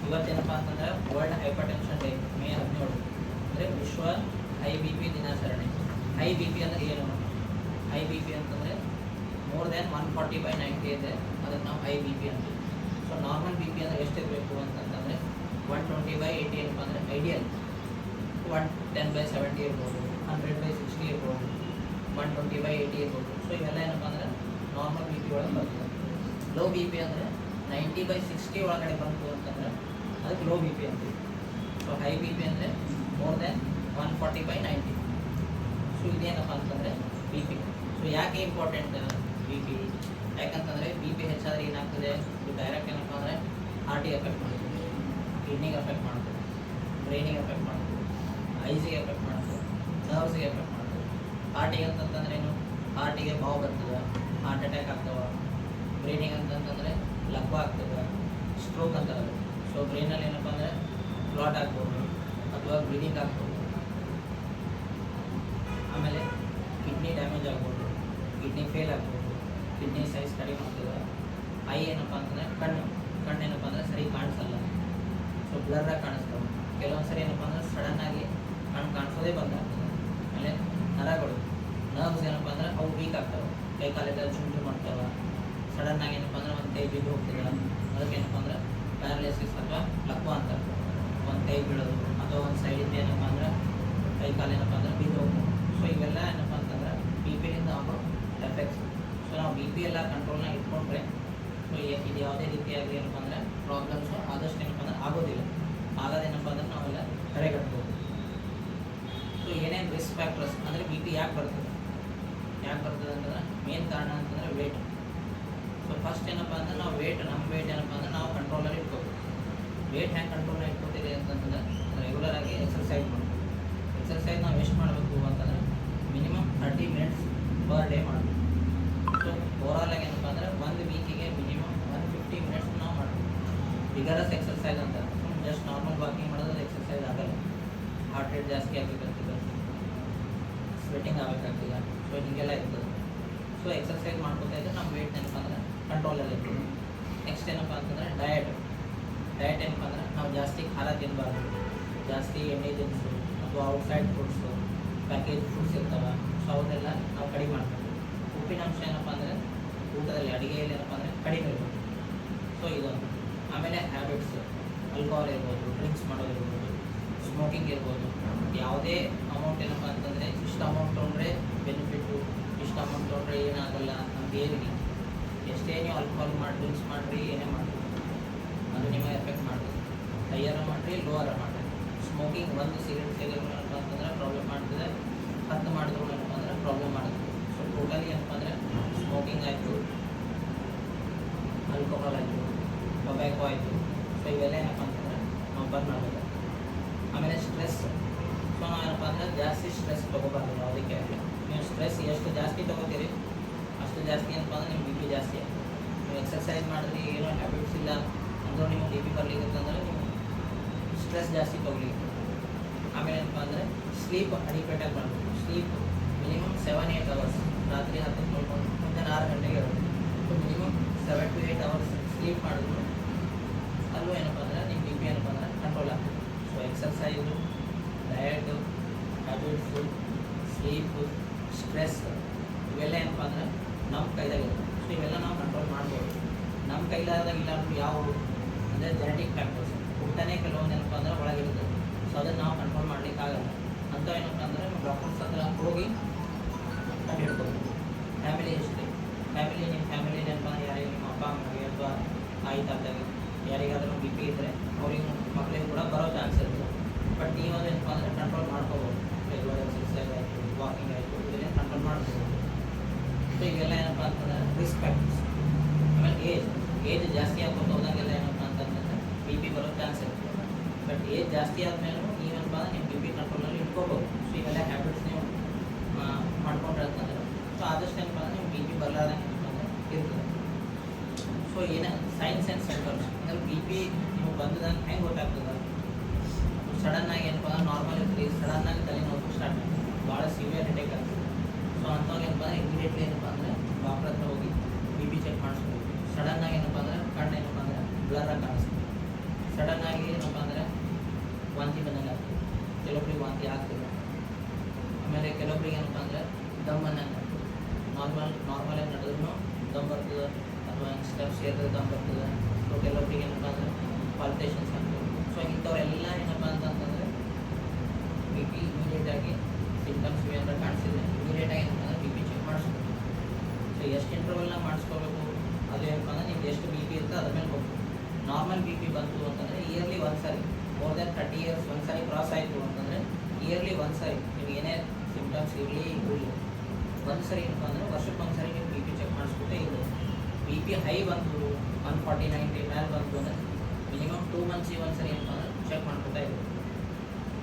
ಇವತ್ತೇನಪ್ಪ ಅಂತಂದ್ರೆ world hypertension day May 17 ಅಂದರೆ ವಿಶ್ವ ಹೈ ಬಿ ಪಿ ದಿನಾಚರಣೆ. ಹೈ ಬಿ ಪಿ ಅಂದರೆ ಏನು? ಹೈ ಬಿ ಪಿ ಅಂತಂದರೆ ಮೋರ್ ದ್ಯಾನ್ 140/90 ಇದೆ, ಅದಕ್ಕೆ ನಾವು ಹೈ ಬಿ ಪಿ ಅಂತೀವಿ. ಸೊ ನಾರ್ಮಲ್ ಬಿ ಪಿ ಅಂದರೆ ಎಷ್ಟಿರಬೇಕು ಅಂತಂತಂದರೆ 120/80 ಏನಪ್ಪ ಅಂದರೆ ಐಡಿಯಲ್. 110/70 ಇರ್ಬೋದು, 100/60 ಇರ್ಬೋದು, 120/80 ಇರ್ಬೋದು. ಸೊ ಇವೆಲ್ಲ ಏನಪ್ಪ ಅಂದರೆ ನಾರ್ಮಲ್ ಬಿ ಪಿ ಒಳಗೆ ಬರ್ತದೆ. ಲೋ ಬಿ ಪಿ ಅಂದರೆ 90/60 ಒಳಗಡೆ ಬಂತು ಅಂತಂದ್ರೆ ಅದಕ್ಕೆ ಲೋ ಬಿ ಪಿ ಅಂತೀವಿ. ಸೊ ಹೈ ಬಿ ಪಿ ಅಂದರೆ ಮೋರ್ ದ್ಯಾನ್ 140/90. ಸೊ ಇದೇನಪ್ಪ ಅಂತಂದರೆ ಬಿ ಪಿ. ಸೊ ಯಾಕೆ ಇಂಪಾರ್ಟೆಂಟ್ ಬಿ ಪಿ? ಯಾಕಂತಂದರೆ ಬಿ ಪಿ ಹೆಚ್ಚಾದರೆ ಏನಾಗ್ತದೆ, ಇದು ಡೈರೆಕ್ಟ್ ಏನಪ್ಪ ಅಂದರೆ ಹಾರ್ಟಿಗೆ ಎಫೆಕ್ಟ್ ಮಾಡ್ತದೆ, ಕಿಡ್ನಿಗೆ ಎಫೆಕ್ಟ್ ಮಾಡ್ತದೆ, ಬ್ರೈನಿಗೆ ಎಫೆಕ್ಟ್ ಮಾಡ್ತದೆ, ಐಸಿಗೆ ಎಫೆಕ್ಟ್ ಮಾಡ್ತದೆ, ನರ್ವ್ಸ್ಗೆ ಎಫೆಕ್ಟ್ ಮಾಡ್ತದೆ. ಹಾರ್ಟಿಗೆ ಅಂತಂತಂದ್ರೆ ಏನು? ಹಾರ್ಟಿಗೆ ಬಾವು ಬರ್ತದೆ, ಹಾರ್ಟ್ ಅಟ್ಯಾಕ್ ಆಗ್ತವೆ. ಬ್ರೈನಿಗೆ ಅಂತಂತಂದರೆ ಲಕ್ವ ಆಗ್ತದೆ, ಸ್ಟ್ರೋಕ್ ಅಂತಾರೆ. ಸೊ ಬ್ರೈನಲ್ಲಿ ಏನಪ್ಪ ಅಂದರೆ ಕ್ಲಾಟ್ ಆಗ್ಬೋದು ಅಥವಾ ಬ್ಲೀಡಿಂಗ್ ಆಗ್ಬೋದು. ಆಮೇಲೆ ಕಿಡ್ನಿ ಡ್ಯಾಮೇಜ್ ಆಗ್ಬೋದು, ಕಿಡ್ನಿ ಫೇಲ್ ಆಗ್ಬೋದು, ಕಿಡ್ನಿ ಸೈಜ್ ಕಡಿಮೆ ಆಗ್ತದೆ. ಐ ಏನಪ್ಪ ಅಂತಂದರೆ ಕಣ್ಣು ಏನಪ್ಪ ಅಂದರೆ ಸರಿ ಕಾಣಿಸಲ್ಲ, ಸೊ ಬ್ಲರ್ರಾಗಿ ಕಾಣಿಸ್ತವೆ. ಕೆಲವೊಂದು ಸರಿ ಏನಪ್ಪ ಅಂದರೆ ಸಡನ್ನಾಗಿ ಕಣ್ಣು ಕಾಣಿಸೋದೇ ಬಂದಾಗ್ತದೆ. ಆಮೇಲೆ ನರ್ವ್ಸ್ ಏನಪ್ಪ ಅಂದರೆ ಅವು ವೀಕ್ ಆಗ್ತವೆ, ಕೈ ಕಾಲೆಲ್ಲ ಜುಂಟು ಮಾಡ್ತವೆ. ಸಡನ್ನಾಗಿ ಏನಪ್ಪ ಅಂದರೆ ಒಂದು ಕೈ ಬಿದ್ದು ಹೋಗ್ತದೆ, ಅದಕ್ಕೆ ಏನಪ್ಪ ಅಂದರೆ ಪ್ಯಾರಲಿಸಿಸ್ ಅಥವಾ ಲಕ್ವ ಅಂತ. ಒಂದು ಕೈ ಬೀಳೋದು ಅಥವಾ ಒಂದು ಸೈಡಿಂದ ಏನಪ್ಪ ಅಂದರೆ ಕೈ ಕಾಲು ಏನಪ್ಪ ಅಂದರೆ ಬಿದ್ದು ಹೋಗ್ತದೆ. ಸೊ ಇವೆಲ್ಲ ಏನಪ್ಪ ಅಂತಂದ್ರೆ ಬಿ ಪಿಯಿಂದ ಆಗೋ ಎಫೆಕ್ಟ್ಸ್. ಸೊ ನಾವು ಬಿ ಪಿ ಎಲ್ಲ ಕಂಟ್ರೋಲ್ನಾಗ ಇಟ್ಕೊಂಡ್ರೆ ಸೊ ಇದು ಯಾವುದೇ ರೀತಿಯಾಗಿ ಏನಪ್ಪ ಅಂದರೆ ಪ್ರಾಬ್ಲಮ್ಸು ಆದಷ್ಟು ಏನಪ್ಪ ಅಂದರೆ ಆಗೋದಿಲ್ಲ. ಆಗೋದೇನಪ್ಪ ಅಂದರೆ ನಾವೆಲ್ಲ ತಡೆಗಟ್ಬೋದು. ಸೊ ಏನೇನು ರಿಸ್ಕ್ ಫ್ಯಾಕ್ಟರ್ಸ್ ಅಂದರೆ ಬಿ ಪಿ ಯಾಕೆ ಬರ್ತದೆ ಅಂತಂದ್ರೆ ಮೇನ್ ಕಾರಣ ಅಂತಂದರೆ ವೇಟ್. ಸೊ ಫಸ್ಟ್ ಏನಪ್ಪ ಅಂದರೆ ನಾವು ನಮ್ಮ ವೇಟ್ ಏನಪ್ಪ ಅಂದರೆ ನಾವು ಕಂಟ್ರೋಲಲ್ಲಿ ಇಟ್ಕೋಬೇಕು. ವೇಟ್ ಹ್ಯಾಂಗೆ ಕಂಟ್ರೋಲಾಗಿ ಇಟ್ಕೋತೀರಿ ಅಂತಂದ್ರೆ ರೆಗ್ಯುಲರಾಗಿ ಎಕ್ಸರ್ಸೈಸ್ ಮಾಡಬೇಕು. ಎಕ್ಸರ್ಸೈಸ್ ನಾವು ಎಷ್ಟು ಮಾಡಬೇಕು ಅಂತಂದರೆ ಮಿನಿಮಮ್ 30 ಮಿನಿಟ್ಸ್ ಪರ್ ಡೇ ಮಾಡಬೇಕು. ಸೊ ಓವರಾಲಾಗಿ ಏನಪ್ಪ ಅಂದರೆ ಒಂದು ವೀಕಿಗೆ ಮಿನಿಮಮ್ 150 ಮಿನಿಟ್ಸ್ ನಾವು ಮಾಡಬೇಕು. ವಿಗರಸ್ ಎಕ್ಸರ್ಸೈಸ್ ಅಂತ. ಜಸ್ಟ್ ನಾರ್ಮಲ್ ವಾಕಿಂಗ್ ಮಾಡೋದು ಎಕ್ಸರ್ಸೈಸ್ ಆಗಲ್ಲ. ಹಾರ್ಟ್ ರೇಟ್ ಜಾಸ್ತಿ ಆಗಬೇಕಾಗ್ತದೆ, ಸ್ವೆಟಿಂಗ್ ಆಗಬೇಕಾಗ್ತಿಲ್ಲ. ಸೊ ಹೀಗೆಲ್ಲ ಇರ್ತದೆ. ಸೊ ಎಕ್ಸರ್ಸೈಸ್ ಮಾಡ್ಕೊತಾ ಇದ್ದರೆ ನಮ್ಮ ವೇಟ್ ಏನಪ್ಪ ಅಂದರೆ ಕಂಟ್ರೋಲಲ್ಲಿ ಇರ್ತದೆ. ನೆಕ್ಸ್ಟ್ ಏನಪ್ಪ ಅಂತಂದರೆ ಡಯಟ್ ಏನಪ್ಪ ಅಂದರೆ ನಾವು ಜಾಸ್ತಿ ಖಾರ ತಿನ್ನಬಾರ್ದು, ಜಾಸ್ತಿ ಎಣ್ಣೆ ತಿನ್ನಿಸು ಅಥವಾ ಔಟ್ಸೈಡ್ ಫುಡ್ಸು, ಪ್ಯಾಕೇಜ್ ಫುಡ್ಸ್ ಇರ್ತವೆ. ಸೊ ಅವನ್ನೆಲ್ಲ ನಾವು ಕಡಿಮೆ ಮಾಡ್ತೀವಿ. ಉಪ್ಪಿನ ಅಂಶ ಏನಪ್ಪ ಅಂದರೆ ಊಟದಲ್ಲಿ ಅಡುಗೆಯಲ್ಲಿ ಏನಪ್ಪ ಅಂದರೆ ಕಡಿಮೆ ಇರ್ಬೋದು. ಸೊ ಇದೊಂದು. ಆಮೇಲೆ ಹ್ಯಾಬಿಟ್ಸ್, ಆಲ್ಕೋಹಾಲ್ ಇರ್ಬೋದು, ಡ್ರಿಂಕ್ಸ್ ಮಾಡೋದಿರ್ಬೋದು, ಸ್ಮೋಕಿಂಗ್ ಇರ್ಬೋದು. ಯಾವುದೇ ಅಮೌಂಟ್ ಏನಪ್ಪ ಅಂತಂದರೆ ಇಷ್ಟು ಅಮೌಂಟ್ ತೊಗೊಂಡ್ರೆ ಬೆನಿಫಿಟ್ಟು, ಇಷ್ಟು ಅಮೌಂಟ್ ತೊಗೊಂಡ್ರೆ ಏನಾಗಲ್ಲ ಅಂತ ಏನಿಲ್ಲ. ಎಷ್ಟೇ ನೀವು ಆಲ್ಕೋಹಾಲ್ ಮಾಡಿ ಡ್ರಿಂಕ್ಸ್ ಮಾಡಿರಿ, ಏನೇ ಮಾಡಿರಿ ಅದು ನಿಮಗೆ ಎಫೆಕ್ಟ್ ಮಾಡ್ತದೆ. ಹೈಯರ ಮಾಡಿರಿ, ಲೋವರ ಮಾಡಿರಿ. ಸ್ಮೋಕಿಂಗ್ ಒಂದು ಸಿಗರೇಟ್ ಸೇರಿದ್ರು ಏನಪ್ಪ ಅಂತಂದರೆ ಪ್ರಾಬ್ಲಮ್ ಮಾಡ್ತದೆ, 10 ಮಾಡಿದ್ರು ಏನಪ್ಪ ಅಂದರೆ ಪ್ರಾಬ್ಲಮ್ ಮಾಡ್ತದೆ. ಸೊ ಟೋಟಲಿ ಏನಪ್ಪ ಅಂದರೆ ಸ್ಮೋಕಿಂಗ್ ಆಯಿತು, ಆಲ್ಕೋಹಾಲ್ ಆಯಿತು, ಟೊಬ್ಯಾಕೋ ಆಯಿತು. ಸೊ ಇವೆಲ್ಲ ಏನಪ್ಪ ಅಂತಂದರೆ ನಾವು ಬಂದ್ ಮಾಡಬೇಕು. ಆಮೇಲೆ ಸ್ಟ್ರೆಸ್. ಸೊ ನಾವು ಏನಪ್ಪ ಅಂದರೆ ಜಾಸ್ತಿ ಸ್ಟ್ರೆಸ್ ತೊಗೋಬಾರ್ದು ಯಾವುದಕ್ಕೆ. ನೀವು ಸ್ಟ್ರೆಸ್ ಎಷ್ಟು ಜಾಸ್ತಿ ತೊಗೋತೀರಿ ಅಷ್ಟು ಜಾಸ್ತಿ ಏನಪ್ಪ ಅಂದರೆ ನಿಮ್ಮ ಬಿ ಪಿ ಜಾಸ್ತಿ ಆಗ್ತದೆ. ನೀವು ಎಕ್ಸರ್ಸೈಸ್ ಮಾಡಿದ್ರಿ, ಏನೋ ಹ್ಯಾಬಿಟ್ಸ್ ಇಲ್ಲ ಅಂದರೂ ನಿಮಗೆ ಬಿ ಪಿ ಬರ್ಲಿಕ್ಕಂತಂದರೆ ನೀವು ಸ್ಟ್ರೆಸ್ ಜಾಸ್ತಿ ತೊಗೊಲಿಕ್ಕೆ. ಆಮೇಲೆ ಏನಪ್ಪ ಅಂದರೆ ಸ್ಲೀಪ್ ಅಡಿಕ್ವೇಟಾಗಿ ಮಾಡಬೇಕು. Sleep minimum 7-8 hours. ರಾತ್ರಿ 10 ನೋಡ್ಕೊಂಡು ಮುಂಜಾನೆ 6 ಗಂಟೆಗೆ ಇರೋದು. So minimum 7 to 8 hours sleep ಮಾಡಿದ್ರು ಅಲ್ಲೂ ಏನಪ್ಪ ಅಂದರೆ ನಿಮ್ಮ ಬಿ ಪಿ ಏನಪ್ಪ ಅಂದರೆ ಕಂಟ್ರೋಲ್ ಆಗ್ತದೆ. So exercise, diet, habits, sleep, stress ಇವೆಲ್ಲ ಏನಪ್ಪ ಅಂದರೆ ನಮ್ಮ ಕೈದಾಗಿರುತ್ತೆ. ಸೊ ಇವೆಲ್ಲ ನಾವು ಕಂಟ್ರೋಲ್ ಮಾಡ್ಬೋದು. ನಮ್ಮ ಕೈಲಾದಾಗ ಇಲ್ಲ ಯಾವುವು ಅಂದರೆ ಜೆನೆಟಿಕ್ ಫ್ಯಾಕ್ಟರ್ಸ್. ಹುಟ್ಟನೇ ಕೆಲವೊಂದು ಏನಪ್ಪ ಅಂದರೆ ಒಳಗಿರುತ್ತೆ. ಸೊ ಅದನ್ನು ನಾವು ಕಂಟ್ರೋಲ್ ಮಾಡಲಿಕ್ಕಾಗಲ್ಲ. ಅಂತ ಏನಪ್ಪ ಅಂದರೆ ನಾವು ಡಾಕ್ಟರ್ಸ್ ಹತ್ರ ಹೋಗಿ ಕಂಡು ಹಿಡ್ಬೋದು. Family history. ನಿಮ್ಮ ಫ್ಯಾಮಿಲಿ ಏನಪ್ಪ ಅಂದರೆ ಯಾರಿಗೆ ನಿಮ್ಮ ಅಪ್ಪ ಅಮ್ಮಗೆ ಅಥವಾ ತಾಯಿ ತಾತಗೆ ಯಾರಿಗಾದ್ರೂ ಬಿ ಪಿ ಇದ್ದರೆ ಅವ್ರಿಗೆ ಮಕ್ಕಳಿಗೆ ಕೂಡ ಬರೋ ಚಾನ್ಸ್ ಇರ್ತದೆ. ಬಟ್ ನೀವು ಏನಪ್ಪ ಅಂದರೆ ಕಂಟ್ರೋಲ್ ಮಾಡ್ಕೋಬೋದು. ರೆಗ್ಯುಲರ್ ಎಕ್ಸರ್ಸೈಸ್ ಆಯಿತು, ವಾಕಿಂಗ್ ಆಯಿತು, ಇದನ್ನೇ ಕಂಟ್ರೋಲ್ ಮಾಡ್ಬೋದು. ಸೊ ಇವೆಲ್ಲ ಏನಪ್ಪ ಅಂತಂದರೆ ರಿಸ್ಕ್ ಫ್ಯಾಕ್ಟರ್ಸ್. ಆಮೇಲೆ ಏಜ್ ಜಾಸ್ತಿ ಆಗ್ಬೋದು ಹೋದಂಗೆಲ್ಲ ಏನಪ್ಪ ಅಂತಂದರೆ ಬಿ ಪಿ ಬರೋ ಚಾನ್ಸ್ ಇರ್ತದೆ. ಬಟ್ ಏಜ್ ಜಾಸ್ತಿ ಆದಮೇಲೂ ನೀವೇನಪ್ಪ ಅಂದರೆ ನಿಮ್ಮ ಬಿ ಪಿ ಕಂಟ್ರೋಲಲ್ಲಿ ಇಟ್ಕೋಬೋದು. ಸೊ ಇವೆಲ್ಲ ಹ್ಯಾಬಿಟ್ಸ್ ನೀವು ಮಾಡ್ಕೊಂಡ್ರೆ ಅಂತಂದರೆ ಸೊ ಆದಷ್ಟು ಏನಪ್ಪ ಅಂದರೆ ನಿಮ್ಮ ಬಿ ಪಿ ಬರಲಾರ್ದಂಗೆ ಏನಪ್ಪ ಅಂದರೆ ಇರ್ತದೆ. ಸೊ ಸೈನ್ಸ್ ಆ್ಯಂಡ್ ಸಿಂಪ್ಟಮ್ಸ್ ಅಂದರೆ ಬಿ ಪಿ ನೀವು ಬಂದದಂಗೆ ಹೆಂಗೆ ಗೊತ್ತಾಗ್ತದೆ? ಸಡನ್ನಾಗಿ ಏನಪ್ಪ ಅಂದ್ರೆ ನಾರ್ಮಲ್ ಇರ್ತೀರಿ, ಸಡನ್ನಾಗಿ ತಲೆನೋವು ಸ್ಟಾರ್ಟ್ ಆಗ್ತದೆ, ಭಾಳ ಸಿವಿಯರ್ ಹೆಡೇಕ್ ಆಗ್ತದೆ. ಸೊ ಅಂಥವಾಗ ಏನಪ್ಪ ಅಂದರೆ ಇಮಿಡಿಯೇಟ್ಲಿ ಏನಪ್ಪ ಅಂದರೆ ಡಾಕ್ಟ್ರ್ ಹತ್ರ ಹೋಗಿ ಬಿ ಪಿ ಚೆಕ್ ಮಾಡಿಸ್ಬೇಕು. ಸಡನ್ನಾಗಿ ಏನಪ್ಪ ಅಂದರೆ ಕಣ್ಣು ಏನಪ್ಪ ಅಂದರೆ ಬ್ಲರ್ರಾಗಿ ಕಾಣಿಸ್ತದೆ. ಸಡನ್ನಾಗಿ ನಾರ್ಮಲ್ ಆಗಿ ನಡೆದ್ರೂ ದಮ್ ಬರ್ತದೆ, ಅಥವಾ ಸ್ಟೆಪ್ಸ್ ಏರಿದ್ರೆ ದಮ್ ಬರ್ತದೆ. ಸೊ ಕೆಲವೊಬ್ಬರಿಗೆ ಏನಪ್ಪ ಅಂದರೆ ಪಾಲ್ಪೇಷನ್ಸ್ ಆಗ್ತವೆ. ಸೊ ಇಂಥವರೆಲ್ಲ ಏನಪ್ಪ ಅಂತಂತಂದರೆ ಬಿ ಪಿ ಇಮಿಡಿಯೇಟಾಗಿ ಸಿಂಟಮ್ಸ್ ಏನಾರ ಕಾಣಿಸಿದ್ರೆ ಇಮಿಡಿಯೇಟಾಗಿ ಏನಪ್ಪ ಅಂದರೆ ಬಿ ಪಿ ಚೆಕ್ ಮಾಡಿಸ್ಬೇಕು. ಸೊ ಎಷ್ಟು ಇಂಟರ್ವಲ್ನ ಮಾಡಿಸ್ಕೋಬೇಕು, ಅದು ಏನಪ್ಪ ಅಂದರೆ ನಿಮ್ದು ಎಷ್ಟು ಬಿ ಪಿ ಇರುತ್ತೆ ಅದ್ರ ಮೇಲೆ ಹೋಗ್ಬೇಕು. ನಾರ್ಮಲ್ ಬಿ ಪಿ ಬಂತು ಅಂತಂದರೆ ಇಯರ್ಲಿ ಒಂದು ಸಾರಿ, ಮೋರ್ ದೆನ್ 30 years ಒಂದು ಸಾರಿ ಕ್ರಾಸ್ ಆಯಿತು ಅಂತಂದರೆ ಇಯರ್ಲಿ ಒಂದು ಸಾರಿ ನೀವು ಏನೇ ಸಿಂಟಮ್ಸ್ ಇರಲಿ ಇರಲಿ ಒಂದು ಸರಿ ಏನಪ್ಪ ಅಂದರೆ ವರ್ಷಕ್ಕೆ ಒಂದು ಸಾರಿ ನೀವು ಬಿ ಪಿ ಚೆಕ್ ಮಾಡಿಸ್ಬಿಟ್ಟೇ ಇದೆ. ಬಿ ಪಿ ಹೈ ಬಂತು 140-90 ಮೇಲೆ ಬಂತು ಅಂದರೆ ಮಿನಿಮಮ್ 2 months ಒಂದು ಸರಿ ಏನಪ್ಪ ಅಂದರೆ ಚೆಕ್ ಮಾಡ್ಕೊತಾ ಇದೆ.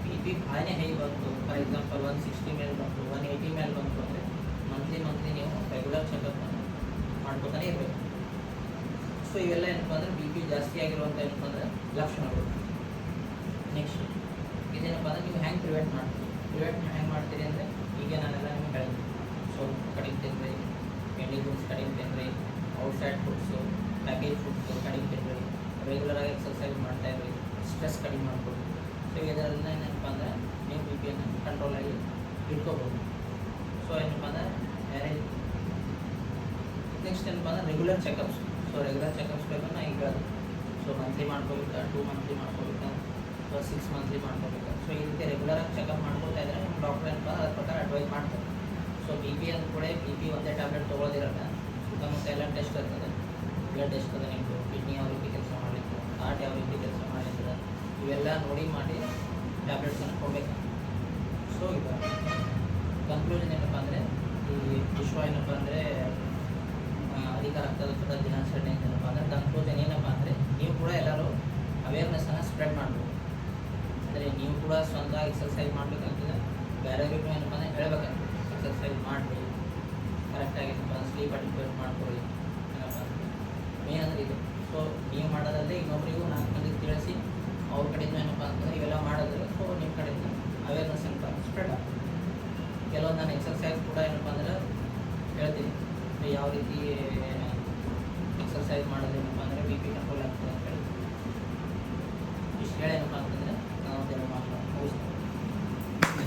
ಬಿ ಪಿ ಭಾಳ ಹೈ ಬಂತು, ಫಾರ್ ಎಕ್ಸಾಂಪಲ್ 160 ಮೇಲೆ ಬಂತು, 180 ಮೇಲೆ ಬಂತು ಅಂದರೆ ಮಂತ್ಲಿ ನೀವು ರೆಗ್ಯುಲರ್ ಚೆಕಪ್ಪನ್ನು ಮಾಡ್ಕೊತಾನೆ ಇರಬೇಕು. ಸೊ ಇವೆಲ್ಲ ಏನಪ್ಪ ಅಂದರೆ ಬಿ ಪಿ ಜಾಸ್ತಿ ಆಗಿರುವಂಥ ಏನಪ್ಪ ಅಂದರೆ ಲಕ್ಷಣಗಳು. ನೆಕ್ಸ್ಟ್ ಇದೇನಪ್ಪ ಅಂದರೆ ನೀವು ಹೆಂಗೆ ಪ್ರಿವೆಂಟ್ ಮಾಡ್ತೀರಿ ಅಂದರೆ ಈಗ ನಾನೆಲ್ಲ ನಿಮ್ಗೆ ಹೇಳಿದೆ. ಸೊ ಕಡಿಮೆ ತಿನ್ನಿರಿ, ಎಣ್ಣೆ ಫುಡ್ಸ್ ಕಡಿಮೆ ತಿನ್ನಿರಿ, ಔಟ್ಸೈಡ್ ಫುಡ್ಸು, ಪ್ಯಾಕೇಜ್ ಫುಡ್ಸು ಕಡಿಮೆ ತಿನ್ನಿರಿ, ರೆಗ್ಯುಲರಾಗಿ ಎಕ್ಸರ್ಸೈಸ್ ಮಾಡ್ತಾಯಿರಿ, ಸ್ಟ್ರೆಸ್ ಕಡಿಮೆ ಮಾಡ್ಬೋದು. ಸೊ ಇದರಿಂದ ಏನಪ್ಪ ಅಂದರೆ ನೀವು ಬಿ ಪಿಯನ್ನು ಕಂಟ್ರೋಲಾಗಿ ಇಟ್ಕೋಬೋದು. ಸೊ ಏನಪ್ಪ ಅಂದರೆ ನೆಕ್ಸ್ಟ್ ಏನಪ್ಪ ಅಂದರೆ regular checkups. So regular checkups ಬೇಕಂದ್ರೆ ಈಗ ಸೊ ಮಂತ್ಲಿ ಮಾಡ್ಕೋಬೇಕಾ, 2 monthly ಮಾಡ್ಕೋಬೇಕಾ, ಅಥವಾ 6 monthly ಮಾಡ್ಕೋಬೇಕಾ. ಸೊ ಈ ರೀತಿ ರೆಗ್ಯುಲರಾಗಿ ಚೆಕಪ್ ಮಾಡ್ಕೊಳ್ತಾ ಇದ್ದರೆ ನಿಮ್ಮ ಡಾಕ್ಟರ್ ಏನಪ್ಪ ಅದ್ರ ಪ್ರಕಾರ ಅಡ್ವೈಸ್ ಮಾಡ್ತಾರೆ. ಸೊ ಬಿ ಪಿ ಅಂದ ಕೂಡ ಬಿ ಪಿ ಒಂದೇ ಟ್ಯಾಬ್ಲೆಟ್ ತೊಗೊಳೋದಿರಲ್ಲ, ಸುತ್ತಮುತ್ತ ಎಲ್ಲ ಟೆಸ್ಟ್ ಇರ್ತದೆ. ಬ್ಲಡ್ ಟೆಸ್ಟ್ ಅದ ನಿಮ್ಮದು, ಕಿಡ್ನಿ ಯಾವ ರೀತಿ ಕೆಲಸ ಮಾಡಲಿಕ್ಕೆ, ಹಾರ್ಟ್ ಯಾವ ರೀತಿ ಕೆಲಸ ಮಾಡಲಿಕ್ಕೆ, ಇವೆಲ್ಲ ನೋಡಿ ಮಾಡಿ ಟ್ಯಾಬ್ಲೆಟ್ಸನ್ನು ಕೊಡಬೇಕು. ಸೊ ಈಗ ಕನ್ಕ್ಲೂಷನ್ ಏನಪ್ಪ ಅಂದರೆ ಈ ವಿಶ್ವ ಏನಪ್ಪ ಅಂದರೆ ಅಧಿಕ ರಕ್ತದೊತ್ತಡ ದಿನಾಚರಣೆ ಏನಪ್ಪ ಅಂದರೆ ಕನ್ಕ್ಲೂಷನ್ ಏನಪ್ಪ ಅಂದರೆ ನೀವು ಕೂಡ ಎಲ್ಲರೂ ಅವೇರ್ನೆಸ್ಸನ್ನು ಸ್ಪ್ರೆಡ್ ಮಾಡಬೇಕು. ಅಂದರೆ ನೀವು ಕೂಡ ಸ್ವಂತ ಎಕ್ಸರ್ಸೈಸ್ ಮಾಡಬೇಕಾಗ್ತದೆ, ಬೇರೆಯವ್ರಿಗೂ ಏನಪ್ಪ ಅಂದರೆ ಹೇಳಬೇಕಾಗ್ತದೆ ಎಕ್ಸರ್ಸೈಸ್ ಮಾಡಿ ಕರೆಕ್ಟಾಗಿ ಏನಪ್ಪ ಸ್ಲೀಪ್ ಅಡಿಕ್ವೇಟ್ ಮಾಡ್ಕೊಳ್ಳಿ ಏನಪ್ಪ ಮೇನ್ ಅಂದರೆ ಇದು. ಸೊ ನೀವು ಮಾಡೋದಲ್ಲದೆ ಇನ್ನೊಬ್ಬರಿಗೂ 4 ಮಂದಿಗೆ ತಿಳಿಸಿ ಅವ್ರ ಕಡೆಯಿಂದ ಏನಪ್ಪ ಅಂತಂದರೆ ಇವೆಲ್ಲ ಮಾಡಿದ್ರೆ ಸೊ ನಿಮ್ಮ ಕಡೆಯಿಂದ ಅವೇರ್ನೆಸ್ ಏನಪ್ಪ ಸ್ಪ್ರೆಡ್ ಆಗ್ತದೆ. ಕೆಲವೊಂದು ನಾನು ಎಕ್ಸರ್ಸೈಸ್ ಕೂಡ ಏನಪ್ಪ ಅಂದರೆ ಹೇಳ್ತೀನಿ, ಯಾವ ರೀತಿ ಎಕ್ಸರ್ಸೈಸ್ ಮಾಡೋದು ಏನಪ್ಪ ಅಂದರೆ ಬಿ ಪಿ ಕಂಟ್ರೋಲ್ ಆಗ್ತದೆ ಅಂತ ಹೇಳಿ ಇಷ್ಟು ಹೇಳೇನಪ್ಪ ಅಂತಂದರೆ ನಾವು